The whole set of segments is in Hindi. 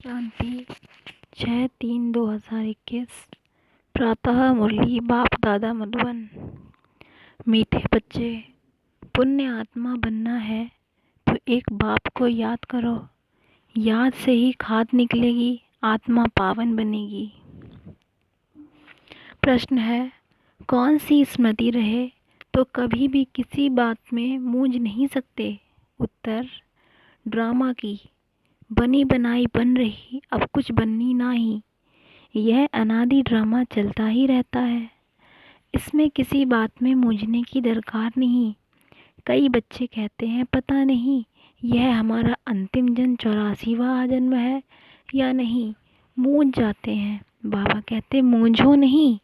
शांति 6/3/2021 प्रातः मुरली बाप दादा मधुबन। मीठे बच्चे, पुण्य आत्मा बनना है तो एक बाप को याद करो। याद से ही खाद निकलेगी, आत्मा पावन बनेगी। प्रश्न है, कौन सी स्मृति रहे तो कभी भी किसी बात में मूंझ नहीं सकते? उत्तर, ड्रामा की। बनी बनाई बन रही, अब कुछ बननी नाही। यह अनादि ड्रामा चलता ही रहता है। इसमें किसी बात में मूंझने की दरकार नहीं। कई बच्चे कहते हैं पता नहीं यह हमारा अंतिम जन्म 84वां जन्म है या नहीं, मूंझ जाते हैं। बाबा कहते मूंझो नहीं,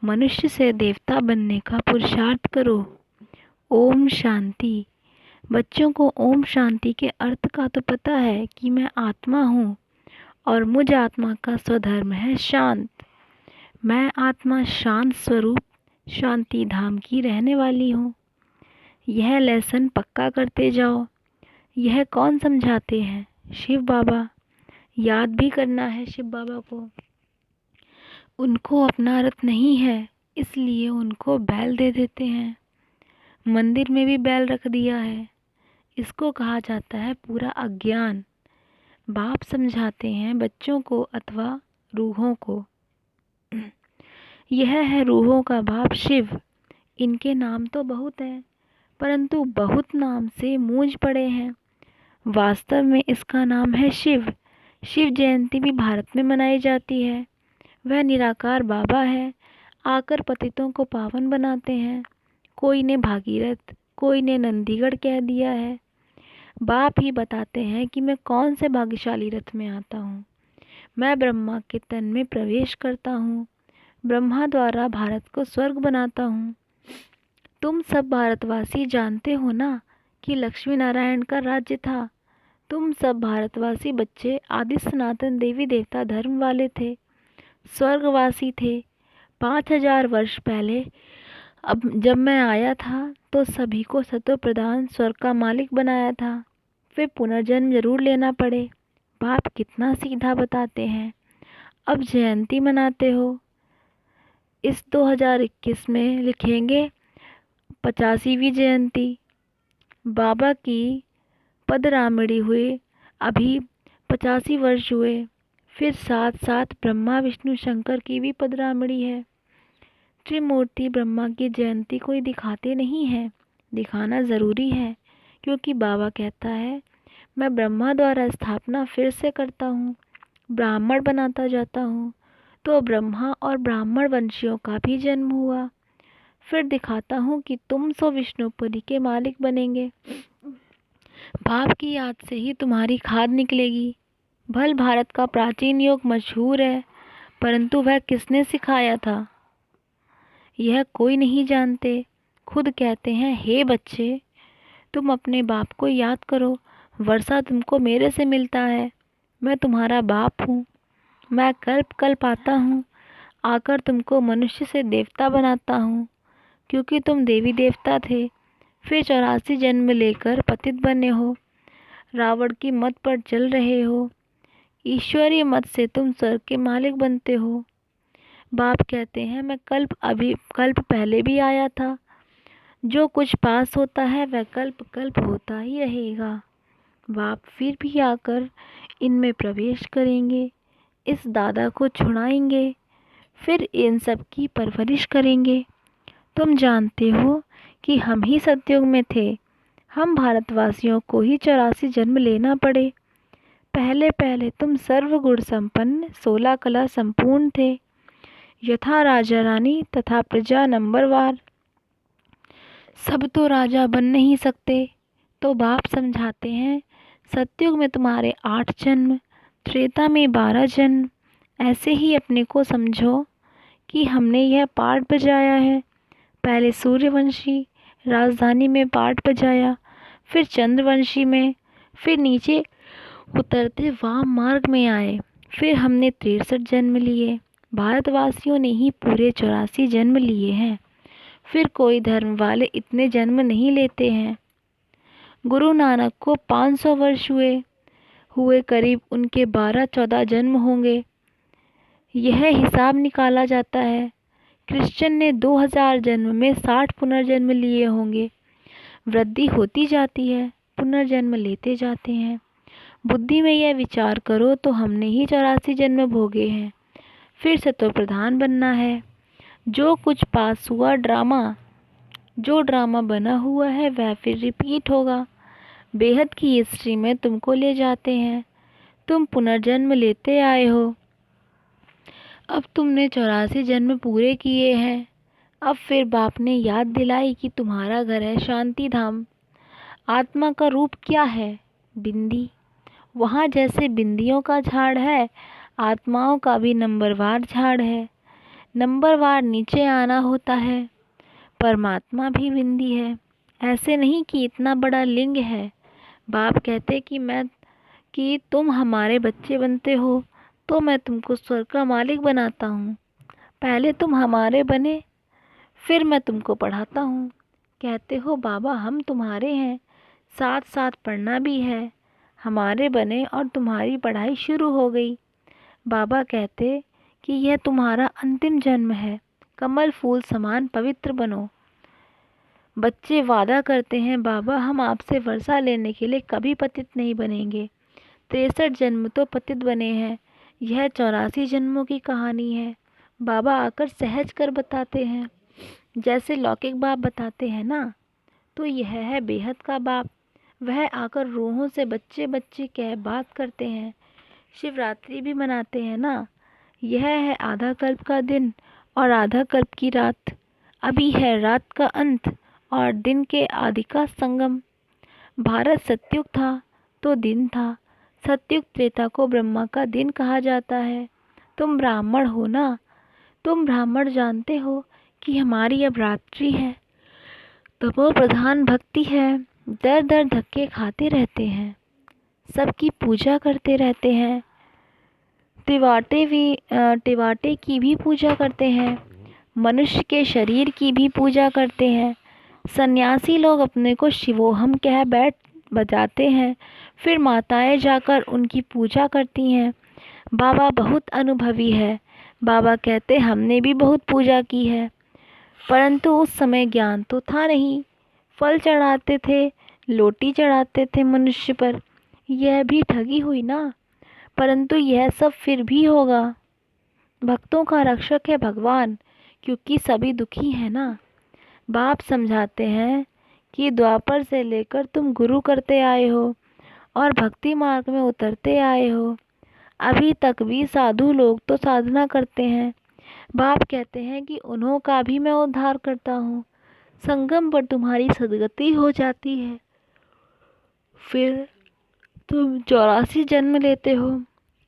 मनुष्य से देवता बनने का पुरुषार्थ करो। ओम शांति। बच्चों को ओम शांति के अर्थ का तो पता है कि मैं आत्मा हूँ और मुझ आत्मा का स्वधर्म है शांत। मैं आत्मा शांत स्वरूप शांति धाम की रहने वाली हूँ। यह लेसन पक्का करते जाओ। यह कौन समझाते हैं? शिव बाबा। याद भी करना है शिव बाबा को। उनको अपना रथ नहीं है, इसलिए उनको बैल दे देते हैं। मंदिर में भी बैल रख दिया है। इसको कहा जाता है पूरा अज्ञान। बाप समझाते हैं बच्चों को अथवा रूहों को। यह है रूहों का बाप शिव। इनके नाम तो बहुत हैं, परंतु बहुत नाम से मूंझ पड़े हैं। वास्तव में इसका नाम है शिव। शिव जयंती भी भारत में मनाई जाती है। वह निराकार बाबा है, आकर पतितों को पावन बनाते हैं। कोई ने भागीरथ, कोई ने नंदीगढ़ कह दिया है। बाप ही बताते हैं कि मैं कौन से भाग्यशाली रथ में आता हूँ। मैं ब्रह्मा के तन में प्रवेश करता हूँ। ब्रह्मा द्वारा भारत को स्वर्ग बनाता हूँ। तुम सब भारतवासी जानते हो ना कि लक्ष्मी नारायण का राज्य था। तुम सब भारतवासी बच्चे आदि सनातन देवी देवता धर्म वाले थे, स्वर्गवासी थे। 5000 वर्ष पहले अब जब मैं आया था तो सभी को सतो प्रधान स्वर्ग का मालिक बनाया था। फिर पुनर्जन्म जरूर लेना पड़े। बाप कितना सीधा बताते हैं। अब जयंती मनाते हो, इस 2021 में लिखेंगे 85वीं जयंती। बाबा की पदरामड़ी हुए अभी 85 वर्ष हुए। फिर साथ साथ ब्रह्मा विष्णु शंकर की भी पदरामड़ी है। त्रिमूर्ति ब्रह्मा की जयंती कोई दिखाते नहीं है। दिखाना ज़रूरी है, क्योंकि बाबा कहता है मैं ब्रह्मा द्वारा स्थापना फिर से करता हूँ, ब्राह्मण बनाता जाता हूँ। तो ब्रह्मा और ब्राह्मण वंशियों का भी जन्म हुआ। फिर दिखाता हूँ कि तुम सो विष्णुपुरी के मालिक बनेंगे। बाप की याद से ही तुम्हारी खाद निकलेगी। भल भारत का प्राचीन योग मशहूर है, परंतु वह किसने सिखाया था यह कोई नहीं जानते। खुद कहते हैं हे बच्चे, तुम अपने बाप को याद करो। वर्षा तुमको मेरे से मिलता है। मैं तुम्हारा बाप हूँ। मैं कल्प कल्प आता हूँ, आकर तुमको मनुष्य से देवता बनाता हूँ, क्योंकि तुम देवी देवता थे। फिर 84 जन्म लेकर पतित बने हो। रावण की मत पर चल रहे हो। ईश्वरीय मत से तुम स्वर्ग के मालिक बनते हो। बाप कहते हैं मैं कल्प पहले भी आया था। जो कुछ पास होता है वह कल्प कल्प होता ही रहेगा। बाप फिर भी आकर इनमें प्रवेश करेंगे, इस दादा को छुड़ाएंगे, फिर इन सब की परवरिश करेंगे। तुम जानते हो कि हम ही सतयुग में थे। हम भारतवासियों को ही 84 जन्म लेना पड़े। पहले पहले तुम सर्वगुण संपन्न 16 कला संपूर्ण थे, यथा राजा रानी तथा प्रजा नंबरवार। सब तो राजा बन नहीं सकते। तो बाप समझाते हैं सतयुग में तुम्हारे 8 जन्म, त्रेता में 12 जन्म। ऐसे ही अपने को समझो कि हमने यह पाठ बजाया है। पहले सूर्यवंशी राजधानी में पाठ बजाया, फिर चंद्रवंशी में, फिर नीचे उतरते वाम मार्ग में आए। फिर हमने 63 जन्म लिए। भारतवासियों ने ही पूरे 84 जन्म लिए हैं। फिर कोई धर्म वाले इतने जन्म नहीं लेते हैं। गुरु नानक को 500 वर्ष हुए। हुए करीब उनके 12-14 जन्म होंगे। यह हिसाब निकाला जाता है। क्रिश्चियन ने 2000 जन्म में 60 पुनर्जन्म लिए होंगे। वृद्धि होती जाती है, पुनर्जन्म लेते जाते हैं। बुद्धि में यह विचार करो तो हमने ही 84 जन्म भोगे हैं। फिर से तो प्रधान बनना है। जो कुछ पास हुआ जो ड्रामा बना हुआ है वह फिर रिपीट होगा। बेहद की हिस्ट्री में तुमको ले जाते हैं। तुम पुनर्जन्म लेते आए हो। अब तुमने 84 जन्म पूरे किए हैं। अब फिर बाप ने याद दिलाई कि तुम्हारा घर है शांति धाम। आत्मा का रूप क्या है? बिंदी। वहाँ जैसे बिंदियों का झाड़ है, आत्माओं का भी नंबरवार झाड़ है। नंबरवार नीचे आना होता है। परमात्मा भी बिंदी है। ऐसे नहीं कि इतना बड़ा लिंग है। बाप कहते कि तुम हमारे बच्चे बनते हो तो मैं तुमको स्वर्ग का मालिक बनाता हूँ। पहले तुम हमारे बने, फिर मैं तुमको पढ़ाता हूँ। कहते हो बाबा हम तुम्हारे हैं, साथ साथ पढ़ना भी है। हमारे बने और तुम्हारी पढ़ाई शुरू हो गई। बाबा कहते कि यह तुम्हारा अंतिम जन्म है, कमल फूल समान पवित्र बनो। बच्चे वादा करते हैं बाबा हम आपसे वर्षा लेने के लिए कभी पतित नहीं बनेंगे। 63 जन्म तो पतित बने हैं। यह 84 जन्मों की कहानी है। बाबा आकर सहज कर बताते हैं, जैसे लौकिक बाप बताते हैं ना। तो यह है बेहद का बाप। वह आकर रूहों से बच्चे बच्चे कह बात करते हैं। शिवरात्रि भी मनाते हैं ना। यह है आधा कल्प का दिन और आधा कल्प की रात। अभी है रात का अंत और दिन के आदि का संगम। भारत सतयुग था तो दिन था। सतयुग त्रेता को ब्रह्मा का दिन कहा जाता है। तुम ब्राह्मण हो ना। तुम ब्राह्मण जानते हो कि हमारी अब रात्रि है। तमो प्रधान भक्ति है। दर दर धक्के खाते रहते हैं। सबकी पूजा करते रहते हैं। टिवाटे की भी पूजा करते हैं। मनुष्य के शरीर की भी पूजा करते हैं। सन्यासी लोग अपने को शिवोहम कह बैठ बजाते हैं। फिर माताएं जाकर उनकी पूजा करती हैं। बाबा बहुत अनुभवी है। बाबा कहते हमने भी बहुत पूजा की है, परंतु उस समय ज्ञान तो था नहीं। फल चढ़ाते थे, लोटी चढ़ाते थे मनुष्य पर। यह भी ठगी हुई ना। परंतु यह सब फिर भी होगा। भक्तों का रक्षक है भगवान, क्योंकि सभी दुखी हैं ना। बाप समझाते हैं कि द्वापर से लेकर तुम गुरु करते आए हो और भक्ति मार्ग में उतरते आए हो। अभी तक भी साधु लोग तो साधना करते हैं। बाप कहते हैं कि उन्हों का भी मैं उद्धार करता हूँ। संगम पर तुम्हारी सदगति हो जाती है। फिर तुम 84 जन्म लेते हो।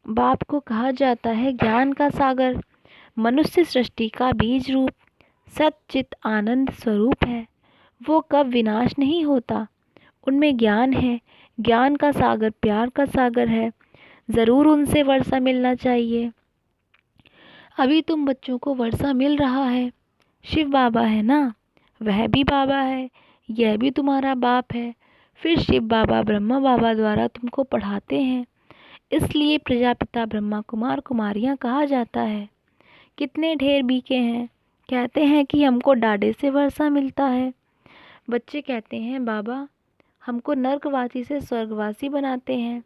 बाप को कहा जाता है ज्ञान का सागर। मनुष्य सृष्टि का बीज रूप सच्चित आनंद स्वरूप है। वो कब विनाश नहीं होता। उनमें ज्ञान है। ज्ञान का सागर प्यार का सागर है। ज़रूर उनसे वर्षा मिलना चाहिए। अभी तुम बच्चों को वर्षा मिल रहा है। शिव बाबा है ना, वह भी बाबा है। यह भी तुम्हारा बाप है। फिर शिव बाबा ब्रह्मा बाबा द्वारा तुमको पढ़ाते हैं। इसलिए प्रजापिता ब्रह्मा कुमार कुमारियाँ कहा जाता है। कितने ढेर बीके हैं। कहते हैं कि हमको डाढ़े से वर्षा मिलता है। बच्चे कहते हैं बाबा हमको नर्कवासी से स्वर्गवासी बनाते हैं।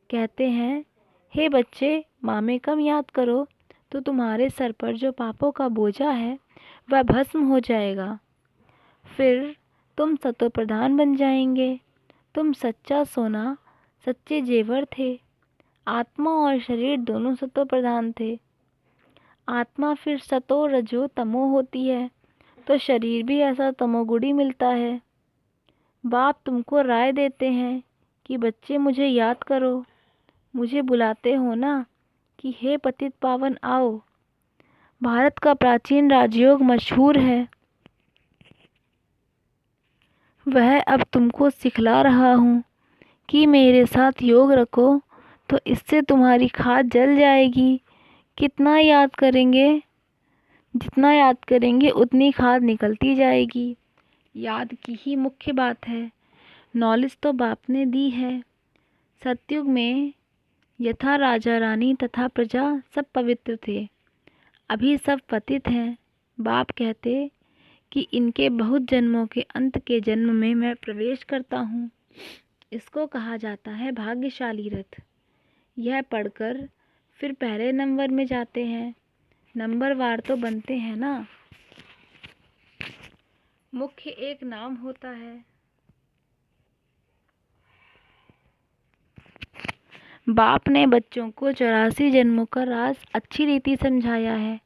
कहते हैं हे बच्चे मामे कम याद करो तो तुम्हारे सर पर जो पापों का बोझा है वह भस्म हो जाएगा। फिर तुम सतो प्रधान बन जाएंगे। तुम सच्चा सोना, सच्चे जेवर थे। आत्मा और शरीर दोनों सतो प्रधान थे। आत्मा फिर सतो रजो तमो होती है तो शरीर भी ऐसा तमोगुणी मिलता है। बाप तुमको राय देते हैं कि बच्चे मुझे याद करो। मुझे बुलाते हो ना कि हे पतित पावन आओ। भारत का प्राचीन राजयोग मशहूर है। वह अब तुमको सिखला रहा हूँ कि मेरे साथ योग रखो तो इससे तुम्हारी खाद जल जाएगी। कितना याद करेंगे, जितना याद करेंगे उतनी खाद निकलती जाएगी। याद की ही मुख्य बात है। नॉलेज तो बाप ने दी है। सतयुग में यथा राजा रानी तथा प्रजा सब पवित्र थे, अभी सब पतित हैं। बाप कहते कि इनके बहुत जन्मों के अंत के जन्म में मैं प्रवेश करता हूँ। इसको कहा जाता है भाग्यशाली रथ। यह पढ़कर फिर पहले नंबर में जाते हैं। नंबरवार तो बनते हैं ना। मुख्य एक नाम होता है। बाप ने बच्चों को 84 जन्मों का राज अच्छी रीति समझाया है।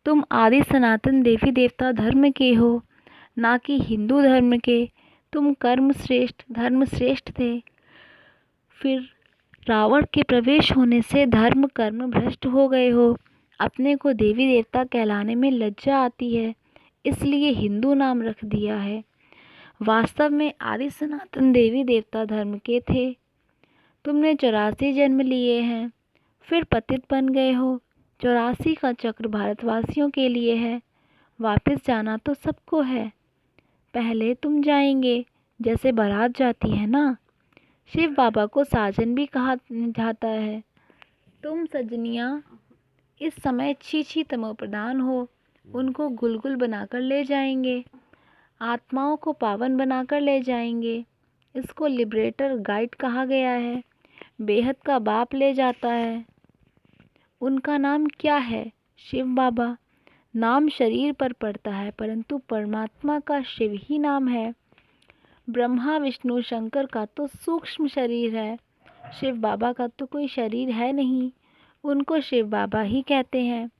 तुम आदि सनातन देवी देवता धर्म के हो, ना कि हिंदू धर्म के। तुम कर्म श्रेष्ठ धर्म श्रेष्ठ थे, फिर रावण के प्रवेश होने से धर्म कर्म भ्रष्ट हो गए हो। अपने को देवी देवता कहलाने में लज्जा आती है, इसलिए हिंदू नाम रख दिया है। वास्तव में आदि सनातन देवी देवता धर्म के थे। तुमने 84 जन्म लिए हैं, फिर पतित बन गए हो। 84 का चक्र भारतवासियों के लिए है। वापस जाना तो सबको है। पहले तुम जाएंगे, जैसे बारात जाती है ना। शिव बाबा को साजन भी कहा जाता है। तुम सजनियाँ इस समय छी तमो प्रधान हो। उनको गुलगुल बनाकर ले जाएंगे, आत्माओं को पावन बनाकर ले जाएंगे। इसको लिबरेटर गाइड कहा गया है। बेहद का बाप ले जाता है। उनका नाम क्या है? शिव बाबा। नाम शरीर पर पड़ता है, परंतु परमात्मा का शिव ही नाम है। ब्रह्मा विष्णु शंकर का तो सूक्ष्म शरीर है, शिव बाबा का तो कोई शरीर है नहीं। उनको शिव बाबा ही कहते हैं।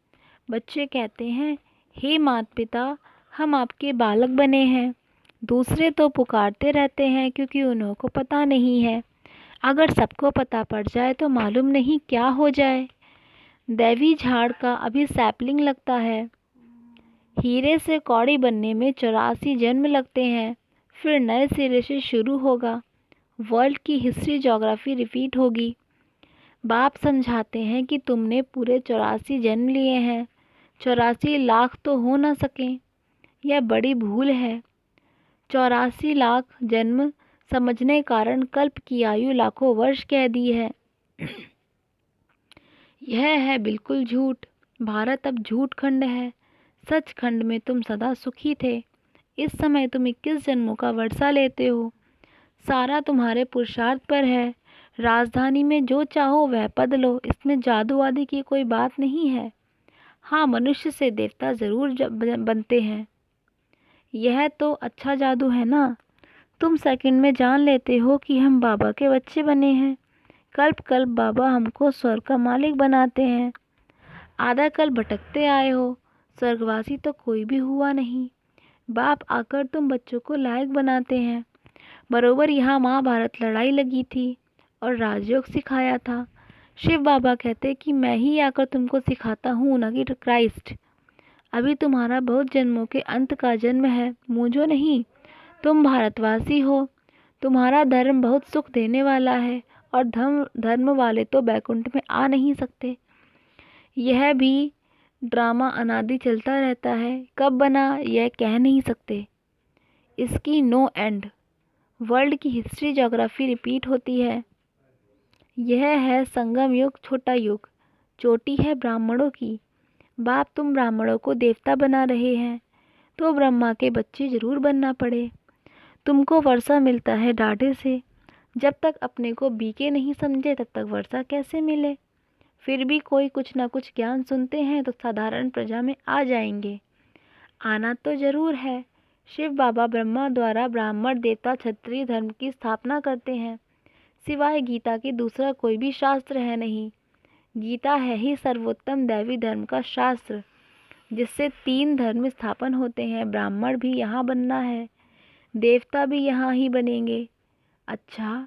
बच्चे कहते हैं, हे माता पिता, हम आपके बालक बने हैं। दूसरे तो पुकारते रहते हैं क्योंकि उन्हों को पता नहीं है। अगर सबको पता पड़ जाए तो मालूम नहीं क्या हो जाए। दैवी झाड़ का अभी सैपलिंग लगता है। हीरे से कौड़ी बनने में 84 जन्म लगते हैं, फिर नए सिरे से शुरू होगा। वर्ल्ड की हिस्ट्री ज्योग्राफी रिपीट होगी। बाप समझाते हैं कि तुमने पूरे 84 जन्म लिए हैं। 84 लाख तो हो ना सके, यह बड़ी भूल है। 84 लाख जन्म समझने कारण कल्प की आयु लाखों वर्ष कह दी है। यह है बिल्कुल झूठ। भारत अब झूठ खंड है। सच खंड में तुम सदा सुखी थे। इस समय तुम 21 जन्मों का वर्षा लेते हो। सारा तुम्हारे पुरुषार्थ पर है। राजधानी में जो चाहो वह पद लो, इसमें जादू आदि की कोई बात नहीं है। हाँ, मनुष्य से देवता जरूर बनते हैं। यह तो अच्छा जादू है ना। तुम सेकंड में जान लेते हो कि हम बाबा के बच्चे बने हैं। कल्प कल्प बाबा हमको स्वर्ग का मालिक बनाते हैं। आधा कल भटकते आए हो, स्वर्गवासी तो कोई भी हुआ नहीं। बाप आकर तुम बच्चों को लायक बनाते हैं। बरोबर यहाँ महाभारत लड़ाई लगी थी और राजयोग सिखाया था। शिव बाबा कहते कि मैं ही आकर तुमको सिखाता हूँ, न कि क्राइस्ट। अभी तुम्हारा बहुत जन्मों के अंत का जन्म है, मूंझो नहीं। तुम भारतवासी हो। तुम्हारा धर्म बहुत सुख देने वाला है, और धर्म वाले तो बैकुंठ में आ नहीं सकते। यह भी ड्रामा अनादि चलता रहता है, कब बना यह कह नहीं सकते। इसकी नो एंड। वर्ल्ड की हिस्ट्री ज्योग्राफी रिपीट होती है। यह है संगम युग, छोटा युग। चोटी है ब्राह्मणों की। बाप तुम ब्राह्मणों को देवता बना रहे हैं, तो ब्रह्मा के बच्चे जरूर बनना पड़े। तुमको वर्षा मिलता है डाढ़े से। जब तक अपने को बीके नहीं समझे तब तक वर्षा कैसे मिले। फिर भी कोई कुछ ना कुछ ज्ञान सुनते हैं तो साधारण प्रजा में आ जाएंगे। आना तो जरूर है। शिव बाबा ब्रह्मा द्वारा ब्राह्मण देवता क्षत्रिय धर्म की स्थापना करते हैं। सिवाय गीता के दूसरा कोई भी शास्त्र है नहीं। गीता है ही सर्वोत्तम दैवी धर्म का शास्त्र, जिससे 3 धर्म स्थापन होते हैं। ब्राह्मण भी यहाँ बनना है, देवता भी यहाँ ही बनेंगे। अच्छा,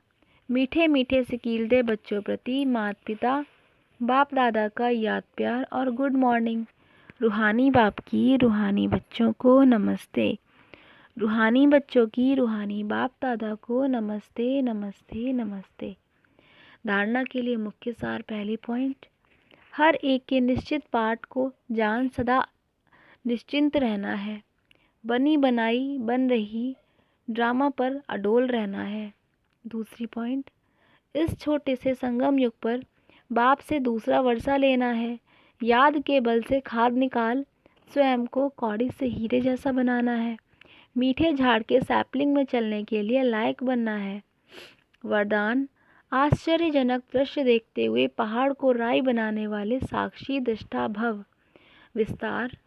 मीठे मीठे से कील दे बच्चों प्रति माता पिता बाप दादा का याद प्यार और गुड मॉर्निंग। रूहानी बाप की रूहानी बच्चों को नमस्ते। रूहानी बच्चों की रूहानी बाप दादा को नमस्ते नमस्ते नमस्ते। धारणा के लिए मुख्य सार। पहली पॉइंट, हर एक के निश्चित पाठ को जान सदा निश्चिंत रहना है। बनी बनाई बन रही ड्रामा पर अडोल रहना है। दूसरी पॉइंट, इस छोटे से संगम युग पर बाप से दूसरा वर्षा लेना है। याद के बल से खाद निकाल, स्वयं को कौड़ी से हीरे जैसा बनाना है। मीठे झाड़ के सैपलिंग में चलने के लिए लायक बनना है। वरदान, आश्चर्यजनक दृश्य देखते हुए पहाड़ को राई बनाने वाले साक्षी दृष्टा भव। विस्तार,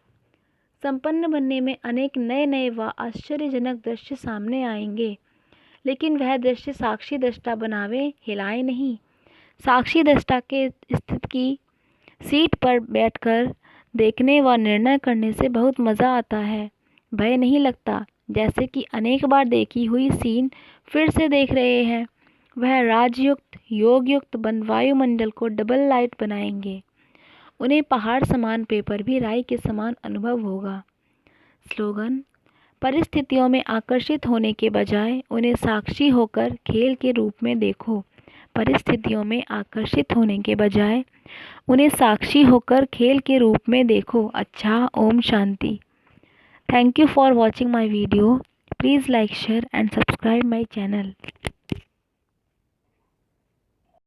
संपन्न बनने में अनेक नए नए व आश्चर्यजनक दृश्य सामने आएंगे, लेकिन वह दृश्य साक्षी दृष्टा बनावे, हिलाए नहीं। साक्षी दृष्टा के स्थित की सीट पर बैठकर देखने व निर्णय करने से बहुत मज़ा आता है। भय नहीं लगता, जैसे कि अनेक बार देखी हुई सीन फिर से देख रहे हैं। वह राजयुक्त योगयुक्त वायुमंडल को डबल लाइट बनाएंगे। उन्हें पहाड़ समान पेपर भी राई के समान अनुभव होगा। स्लोगन, परिस्थितियों में आकर्षित होने के बजाय उन्हें साक्षी होकर खेल के रूप में देखो। परिस्थितियों में आकर्षित होने के बजाय उन्हें साक्षी होकर खेल के रूप में देखो। अच्छा, ओम शांति। Thank you for watching my video. Please like, share and subscribe my channel.